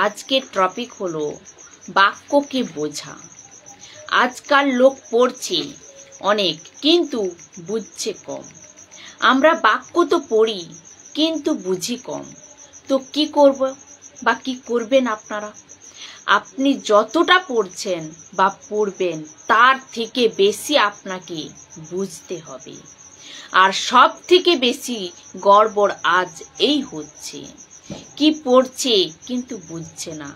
আজকের টপিক হলো বাক্যকে বোঝা। আজকাল লোক পড়ছে অনেক কিন্তু বুঝছে কম। আমরা বাক্য তো পড়ি কিন্তু বুঝি কম। তো কি করব বা কি করবেন আপনারা? আপনি যতটা পড়ছেন বা পড়বেন তার থেকে বেশি আপনাকে বুঝতে হবে। আর সব থেকে বেশি গড়বড় আজ এই হচ্ছে, কি পড়ছে কিন্তু বুঝছে না।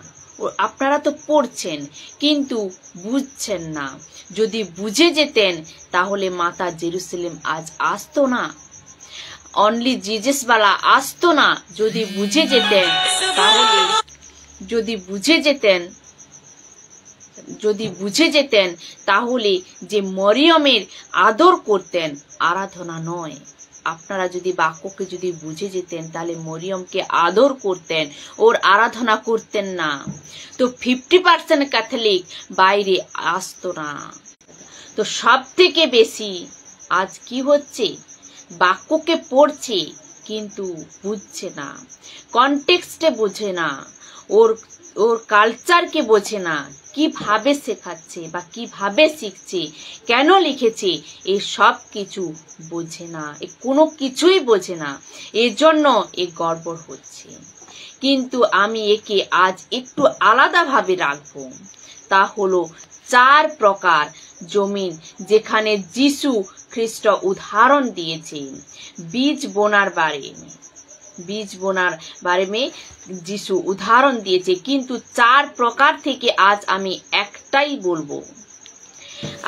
আপনারা তো পড়ছেন কিন্তু বুঝছেন না। যদি বুঝে যেতেন তাহলে মাতা জেরুসালেম আজ আসতো না, অনলি জিজাসওয়ালা আসতো না। যদি বুঝে যেতেন তাহলে যদি বুঝে যেতেন তাহলে যে মরিয়মের আদর করতেন, আরাধনা নয়। আপনারা যদি বাক্যকে যদি বুঝে যেতেন তাহলে মরিয়মকে আদর করতেন, ওর আরাধনা করতেন না। তো 50% ক্যাথলিক বাইরে আসতো না। তো সব থেকে বেশি আজ কি হচ্ছে, বাক্যকে পড়ছে কিন্তু বুঝছে না, কনটেক্সটে বোঝে না, ওর কালচারকে বোঝে না, কিভাবে শেখাচ্ছে বা কিভাবে শিখছে, কেন লিখেছে, এই সব কিছু বোঝে না, কোনো কিছুই বোঝে না। এজন্য এ গড়বড় হচ্ছে। কিন্তু আমি একে আজ একটু আলাদাভাবে রাখবো। তা হলো 4 প্রকার জমিন যেখানে যিশু খ্রিস্ট উদাহরণ দিয়েছেন। বীজ বোনার বারে মে যিশু উদাহরণ দিয়েছে, কিন্তু 4 প্রকার থেকে আজ আমি একটাই বলবো,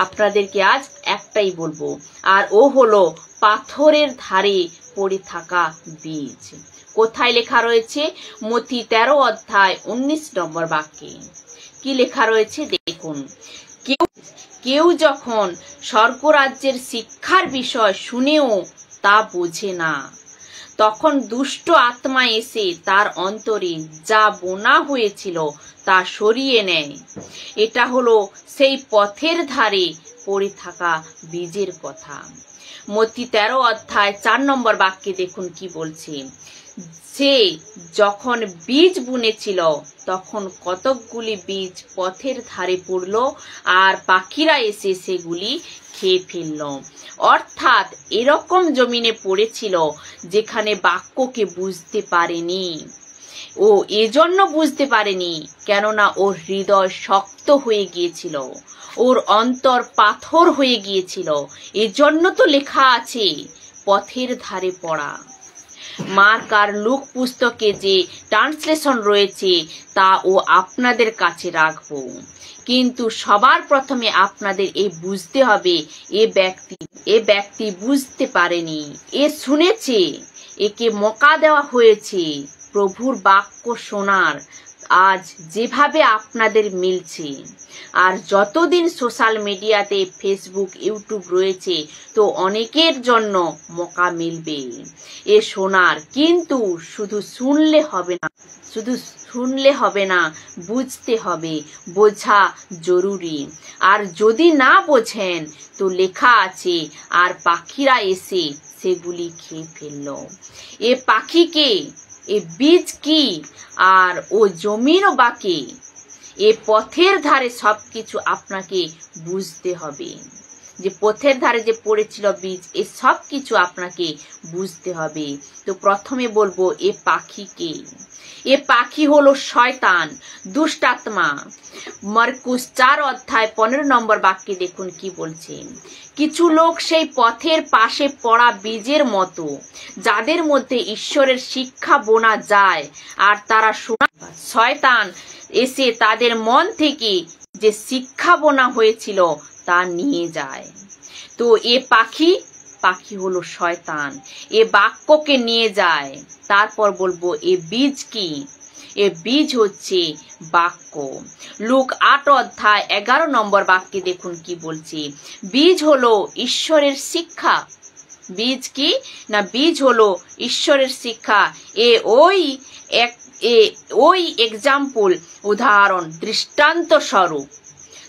আপনাদেরকে আজ একটাই বলবো। আর ও হলো পাথরের ধারে পড়ে থাকা বীজ। কোথায় লেখা রয়েছে? মথি 13 অধ্যায় 19 নম্বর বাক্যে কি লেখা রয়েছে দেখুন। কেউ যখন স্বর্গরাজ্যের শিক্ষার বিষয় শুনেও তা বোঝে না, তখন দুষ্ট আত্মা এসে তার অন্তরে যা বোনা হয়েছিল তা সরিয়ে নেয়। এটা হলো সেই পথের ধারে পড়ে থাকা বীজের কথা। মথি 13 অধ্যায় 4 নম্বর বাক্যে দেখুন কি বলছে। সে যখন বীজ বুনেছিল তখন কতকগুলি বীজ পথের ধারে পড়ল আর পাখিরা এসে সেগুলি খেয়ে ফেলল। অর্থাৎ এরকম জমিনে পড়েছিল যেখানে বাক্যকে বুঝতে পারেনি। ও এজন্য বুঝতে পারেনি কেননা ওর হৃদয় শক্ত হয়ে গিয়েছিল, ওর অন্তর পাথর হয়ে গিয়েছিল। এজন্য তো লেখা আছে পথের ধারে পড়া। মার্ক আর লুক পুস্তকে যে ট্রান্সলেশন রয়েছে তা ও আপনাদের কাছে রাখবো। কিন্তু সবার প্রথমে আপনাদের বুঝতে হবে এ ব্যক্তি বুঝতে পারেনি, এ শুনেছে, একে মৌকা দেওয়া হয়েছে প্রভুর বাক্য শোনার। আজ যেভাবে আপনাদের মিলছে, আর যতদিন সোশ্যাল মিডিয়াতে ফেসবুক ইউটিউব রয়েছে, তো অনেকের জন্য মৌকা মিলবে এ শোনার। কিন্তু শুধু শুনলে হবে না, বুঝতে হবে, বোঝা জরুরি। আর যদি না বোঝেন তো লেখা আছে আর পাখিরা এসে সেগুলি খেয়ে ফেলল। এ পাখিকে, এ বীজ কি, আর ও জমিনও বাকি। এ পথের ধারে সবকিছু আপনাকে বুঝতে হবে। যে পথের ধারে যে পড়েছিল বীজ, এ সব কিছু আপনাকে বুঝতে হবে। তো প্রথমে বলবো এ পাখিকে। এ পাখি হলো শয়তান, দুষ্টাত্মা। মার্কুস 4 অধ্যায় 15 নম্বর বাক্যে দেখুন কি বলছে। কিছু লোক সেই পথের পাশে পড়া বীজের মতো, যাদের মধ্যে ঈশ্বরের শিক্ষা বোনা যায়, আর তারা শয়তান এসে তাদের মন থেকে যে শিক্ষা বোনা হয়েছিল তা নিয়ে যায়। তো এ পাখি হলো শয়তান, এ বাক্যকে নিয়ে যায়। তারপর বলবো এ বীজ কি? এ বীজ হচ্ছে বাক্য। লুক 8 অধ্যায় 11 নম্বর বাক্যে দেখুন কি বলছে। বীজ হলো ঈশ্বরের শিক্ষা। বীজ কি না? বীজ হলো ঈশ্বরের শিক্ষা। ওই এক্সাম্পল, উদাহরণ, দৃষ্টান্ত স্বরূপ।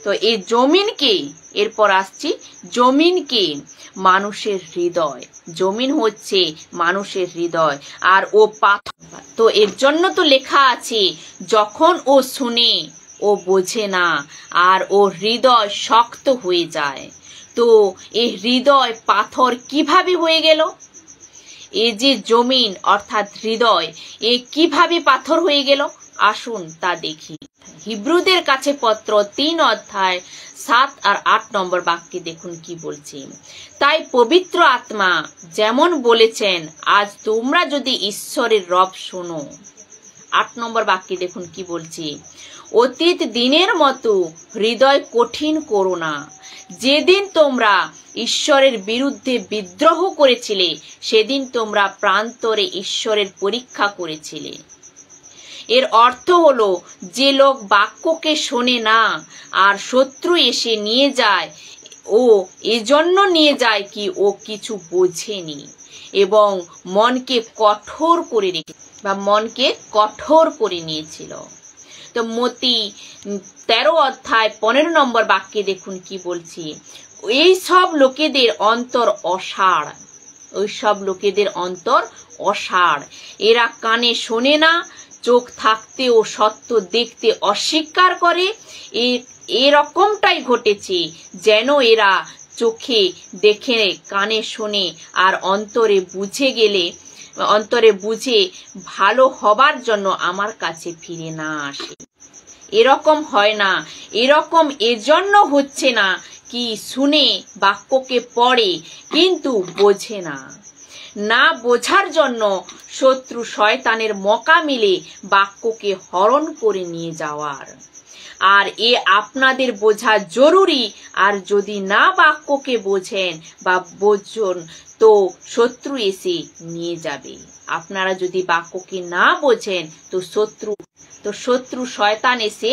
তো এই জমিনকে, এরপর আসছি জমিনকে, মানুষের হৃদয়, জমিন হচ্ছে মানুষের হৃদয় আর ও পাথর। তো এর জন্য তো লেখা আছে, যখন ও শুনে ও বোঝে না আর ও হৃদয় শক্ত হয়ে যায়। তো এই হৃদয় পাথর কিভাবে হয়ে গেল? এই যে জমিন অর্থাৎ হৃদয়, এ কিভাবে পাথর হয়ে গেল? আসুন তা দেখি। হিব্রুদের কাছে পত্র 3 অধ্যায় 7 আর 8 নম্বর বাক্যে দেখুন কি বলছে। তাই পবিত্র আত্মা যেমন বলেছেন, আজ তোমরা যদি ঈশ্বরের রব শোনো। 8 নম্বর বাক্যে দেখুন কি বলছে, অতীত দিনের মতো হৃদয় কঠিন করো না। যেদিন তোমরা ঈশ্বরের বিরুদ্ধে বিদ্রোহ করেছিলে, সেদিন তোমরা প্রান্তরে ঈশ্বরের পরীক্ষা করেছিলে। এর অর্থ হলো, যে লোক বাক্যকে শোনে না আর শত্রু এসে নিয়ে যায়, ও এজন্য নিয়ে যায় কি ও কিছু বোঝেনি এবং মনকে কঠোর করে রেখে বা মনকে কঠোর করে নিয়েছিল। তো মতি 13 অধ্যায় 15 নম্বর বাক্যে দেখুন কি বলছি, এই সব লোকেদের অন্তর অসাড়, ওই সব লোকেদের অন্তর অসাড়, এরা কানে শোনে না, চোখ থাকতেও সত্য দেখতে অস্বীকার করে। এরকমটাই ঘটেছে, যেন এরা চোখে দেখে, কানে শোনে আর অন্তরে বুঝে ভালো হবার জন্য আমার কাছে ফিরে না আসে। এরকম হয় না। এরকম এজন্য হচ্ছে না কি শুনে বাক্যকে পড়ে কিন্তু বোঝে না। না বোঝার জন্য শত্রু শয়তানের মকা মিলে বাক্যকে হরণ করে নিয়ে যাওয়ার। আর এ আপনাদের বোঝা জরুরি। আর যদি না বাক্যকে বোঝেন বা বোঝেন, তো শত্রু এসে নিয়ে যাবে। আপনারা যদি বাক্যকে না বোঝেন, তো শত্রু শয়তান এসে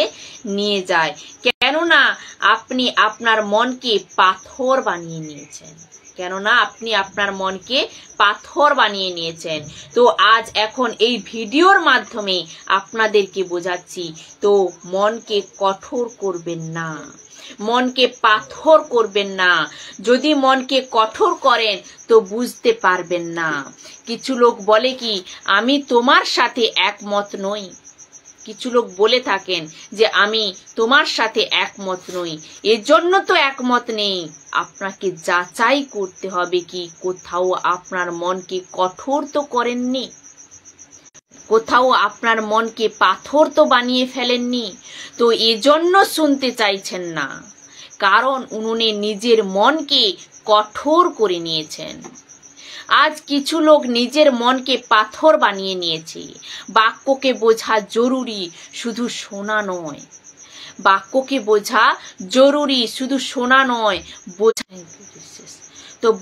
নিয়ে যায়। কেননা আপনি আপনার মনকে পাথর বানিয়ে নিয়েছেন। তো আজ এখন এই ভিডিওর মাধ্যমে আপনাদেরকে বোঝাচ্ছি, তো মনকে কঠোর করবেন না, মনকে পাথর করবেন না। যদি মনকে কঠোর করেন তো বুঝতে পারবেন না। কিছু লোক বলে কি, আমি তোমার সাথে একমত নই। কিছু লোক বলে থাকেন যে আমি তোমার সাথে একমত নই। এজন্য তো একমত নেই। আপনাকে যাচাই করতে হবে কি কোথাও আপনার মনকে কঠোর তো করেননি, কোথাও আপনার মনকে পাথর তো বানিয়ে ফেলেননি। তো এজন্য শুনতে চাইছেন না, কারণ উনি নিজের মনকে কঠোর করে নিয়েছেন। আজ কিছু লোক নিজের মনকে পাথর বানিয়ে নিয়েছে। বাক্যকে বোঝা জরুরি, শুধু শোনা নয়। বাক্যকে বোঝা জরুরি, শুধু শোনা নয়,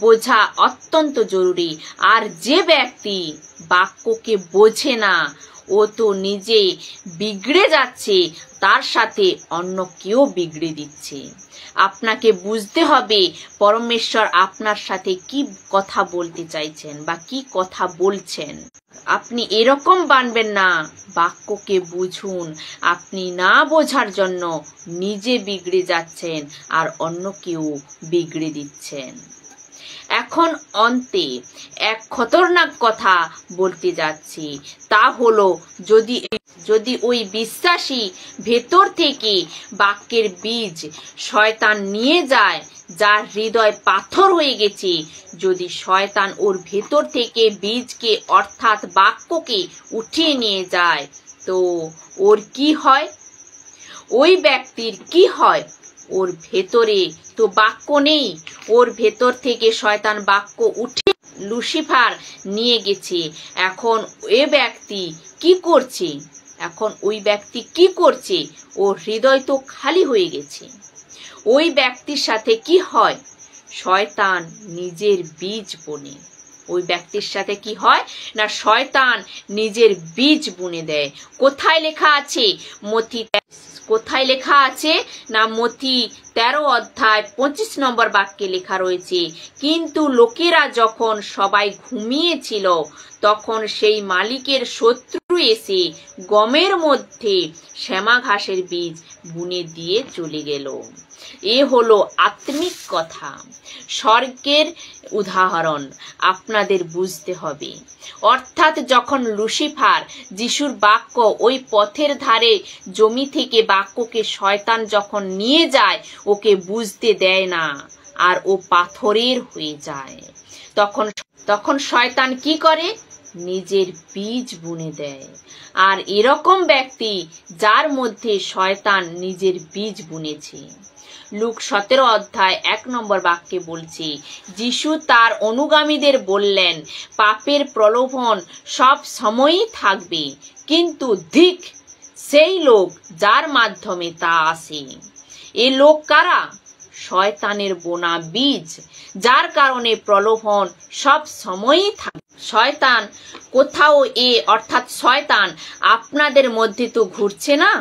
বোঝা অত্যন্ত জরুরি। আর যে ব্যক্তি বাক্যকে বোঝে না, ও তো নিজে বিগড়ে যাচ্ছে, তার সাথে অন্য কেউ বিগড়ে দিচ্ছে। আপনাকে বুঝতে হবে পরমেশ্বর আপনার সাথে কি কথা বলতে চাইছেন বা কি কথা বলছেন। আপনি এরকম বানবেন না। বাক্যকে বুঝুন। আপনি না বোঝার জন্য নিজে বিগড়ে যাচ্ছেন আর অন্য কেউ বিগড়ে দিচ্ছেন। এখন অন্তে এক খতরনাক কথা বলতে যাচ্ছি, তা হলো যদি ওই বিশ্বাসী ভেতর থেকে বাক্যের বীজ শয়তান নিয়ে যায়, যার হৃদয় পাথর হয়ে গেছে, যদি শয়তান ওর ভেতর থেকে বীজকে অর্থাৎ বাক্যকে উঠিয়ে নিয়ে যায়, তো ওর কি হয়? ওই ব্যক্তির কি হয়? ওর ভেতরে তো বাক্য নেই। ওর ভেতর থেকে শয়তান বাক্য উঠে লুসিফার নিয়ে গেছে। এখন ওই ব্যক্তি কি করছে? ওর হৃদয় তো খালি হয়ে গেছে। ওই ব্যক্তির সাথে কি হয়? শয়তান নিজের বীজ বোনে। ওই ব্যক্তির সাথে কি হয় না, শয়তান নিজের বীজ বুনে দেয়। কোথায় লেখা আছে? মতি কোথায় লেখা আছে না মথি 13 অধ্যায় 25 নম্বর বাক্যে লেখা রয়েছে, কিন্তু লোকেরা যখন সবাই ঘুমিয়েছিল তখন সেই মালিকের শত্রু এসে গমের মধ্যে শ্যামা ঘাসের বীজ বুনে দিয়ে চলে গেল। এ হলো আত্মিক কথা, স্বর্গের উদাহরণ আপনাদের বুঝতে হবে। অর্থাৎ যখন লুসিফার যিশুর বাক্য ওই পথের ধারে জমি থেকে বাক্যকে শয়তান যখন নিয়ে যায়, ওকে বুঝতে দেয় না আর ও পাথরের হয়ে যায়, তখন শয়তান কি করে? নিজের বীজ বুনে দেয়। আর এরকম ব্যক্তি যার মধ্যে শয়তান নিজের বীজ বুনেছে। লুক 17 অধ্যায় 1 নম্বর বাক্যে বলছে, যিশু তার অনুগামীদের বললেন, পাপের প্রলোভন সব সময়ই থাকবে, কিন্তু ধিক সেই লোক যার মাধ্যমে তা আসে। এ লোক কারা? শয়তানের বোনা বীজ, যার কারণে প্রলোভন সব সময়ই থাকে। শয়তান কোথাও অর্থাৎ শয়তান আপনাদের মধ্যে তো ঘুরছে না?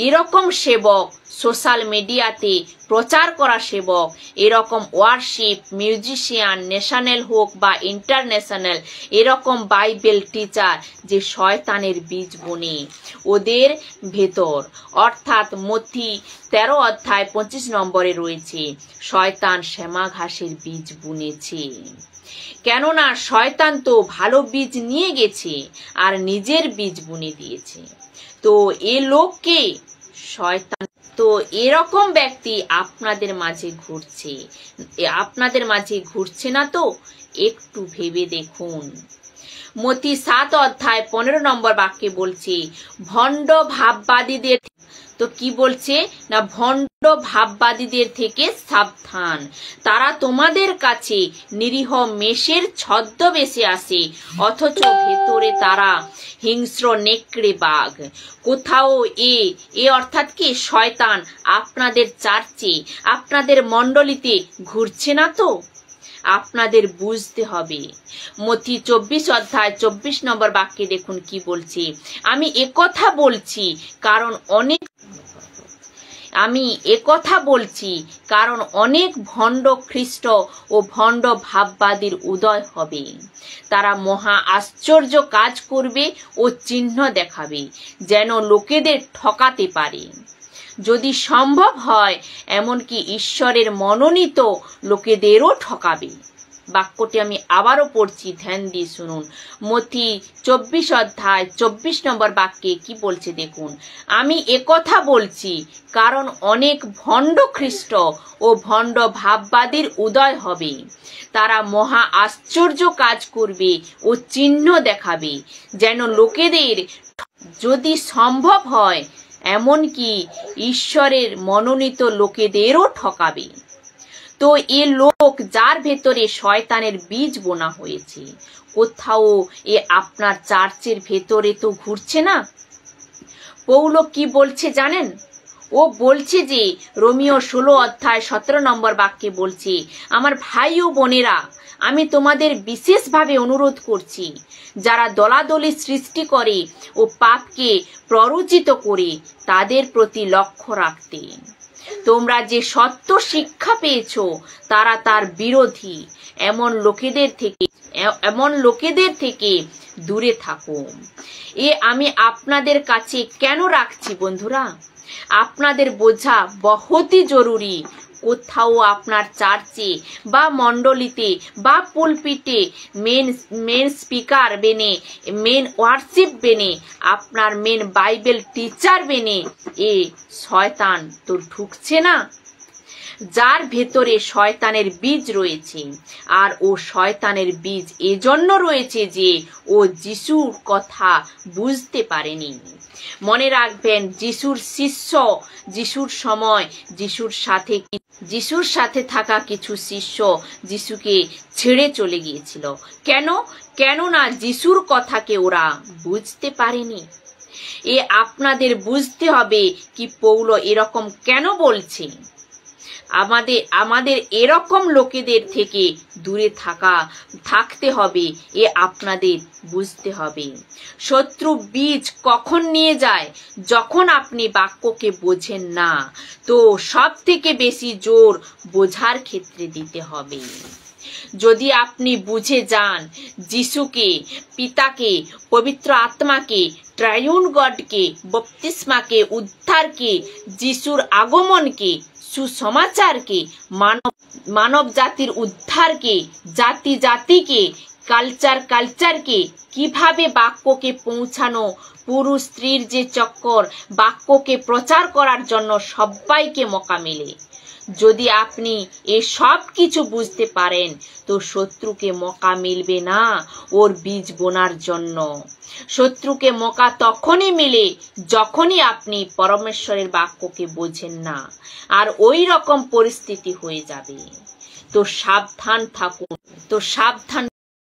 এরকম সেবক, সোশ্যাল মিডিয়াতে প্রচার করা সেবক, এরকম ওয়ার্শিপ মিউজিশিয়ান, ন্যাশনাল হোক বা ইন্টারন্যাশনাল, এরকম বাইবেল টিচার যে শয়তানের বীজ বুনে ওদের ভেতর, অর্থাৎ মথি 13 অধ্যায় 25 নম্বরে রয়েছে, শয়তান শ্যামা ঘাসের বীজ বুনেছে। কেননা শয়তান তো ভালো বীজ নিয়ে গেছে আর নিজের বীজ বুনে দিয়েছে। তো এ লোককে শয়তান, তো এরকম ব্যক্তি আপনাদের মাঝে ঘুরছে না তো? একটু ভেবে দেখুন। মথি 7 অধ্যায় 15 নম্বর বাক্যে বলছে, ভণ্ড ভাববাদীদের, তো কি বলছে না ভণ্ড ভাববাদীদের থেকে সাবধান, তারা তোমাদের কাছে নিরীহ মেষের ছদ্মবেশে আসে, অথচ ভেতরে তারা হিংস্র নেকড়ে বাঘ। কোথাও এ অর্থাৎ কি শয়তান আপনাদের চার্চে, আপনাদের মণ্ডলীতে ঘুরছে না তো? আপনাদের বুঝতে হবে। মথি 24 অধ্যায় 24 নম্বর বাক্যে দেখুন কি বলছে, আমি একথা বলছি কারণ অনেক ভণ্ড খ্রিস্ট ও ভণ্ড ভাববাদীর উদয় হবে। তারা মহা আশ্চর্য কাজ করবে ও চিহ্ন দেখাবে, যেন লোকেদের ঠকাতে পারে। যদি সম্ভব হয় এমনকি ঈশ্বরের মনোনীত লোকেদেরও ঠকাবে। বাক্যটি আমি আবারও পড়ছি, ধ্যান দিয়ে শুনুন। মথি 24 অধ্যায় 24 নম্বর বাক্যে কি বলছে দেখুন, আমি একথা বলছি কারণ অনেক ভণ্ড খ্রিস্ট ও ভণ্ড ভাববাদীর উদয় হবে। তারা মহা আশ্চর্য কাজ করবে ও চিহ্ন দেখাবে, যেন লোকেদের, যদি সম্ভব হয় এমনকি ঈশ্বরের মনোনীত লোকেদেরও ঠকাবে। তো এ লোক যার ভেতরে শয়তানের বীজ বোনা হয়েছে, কোথাও আপনার চার্চের ভেতরে তো ঘুরছে না। পৌল কি বলছে জানেন? ও বলছে যে রোমিও 16 অধ্যায় 17 নম্বর বাক্যে বলছে, আমার ভাই ও বোনেরা, আমি তোমাদের বিশেষভাবে অনুরোধ করছি, যারা দলাদলি সৃষ্টি করে ও পাপকে প্ররোচিত করে তাদের প্রতি লক্ষ্য রাখতে। তোমরা যে সত্য শিক্ষা পেয়েছ তারা তার বিরোধী, এমন লোকেদের থেকে দূরে থাকো। আমি আপনাদের কাছে কেন রাখছি বন্ধুরা? আপনাদের বোঝা বহুতই জরুরি। কোথাও আপনার চার্চে বা মণ্ডলীতে বা পুলপিটে মেন স্পিকার বেনে, মেন ওয়ার্শিপ বেনে, আপনার মেন বাইবেল টিচার বেনে শয়তান তো ঢুকছে না? যার ভেতরে শয়তানের বীজ রয়েছে, আর ও শয়তানের বীজ এজন্য রয়েছে যে ও যিশুর কথা বুঝতে পারেনি। মনে রাখবেন, যিশুর শিষ্য, যিশুর সময় যিশুর সাথে থাকা কিছু শিষ্য যিশুকে ছেড়ে চলে গিয়েছিল। কেননা যিশুর কথাকে ওরা বুঝতে পারেনি। আপনাদের বুঝতে হবে কি পৌল এরকম কেন বলছে। আমাদের এরকম লোকেদের থেকে দূরে থাকতে হবে, এ আপনাদের বুঝতে হবে। শত্রু বীজ কখন নিয়ে যায়? যখন আপনি বাক্যকে বোঝেন না, তো সব থেকে বেশি জোর বোঝার ক্ষেত্রে দিতে হবে। যদি আপনি বুঝে যান যিশুকে, পিতাকে, পবিত্র আত্মাকে, ট্রাইউন গডকে, বপ্তিস্মাকে, উদ্ধারকে, যিশুর আগমনকে, সুসমাচারকে, মানব জাতির উদ্ধারকে, জাতিকে, কালচারকে, কিভাবে বাক্যকে পৌঁছানো, পুরুষ স্ত্রীর যে চক্কর, বাক্যকে প্রচার করার জন্য সবাইকে মকা মেলে। যদি আপনি এ সব কিছু বুঝতে পারেন, তো শত্রুকে মকা মিলবে না ওর বীজ বোনার জন্য। শত্রুকে মকা তখনই মিলে যখনই আপনি পরমেশ্বরের বাক্যকে বোঝেন না, আর ওই রকম পরিস্থিতি হয়ে যাবে। তো সাবধান থাকুন।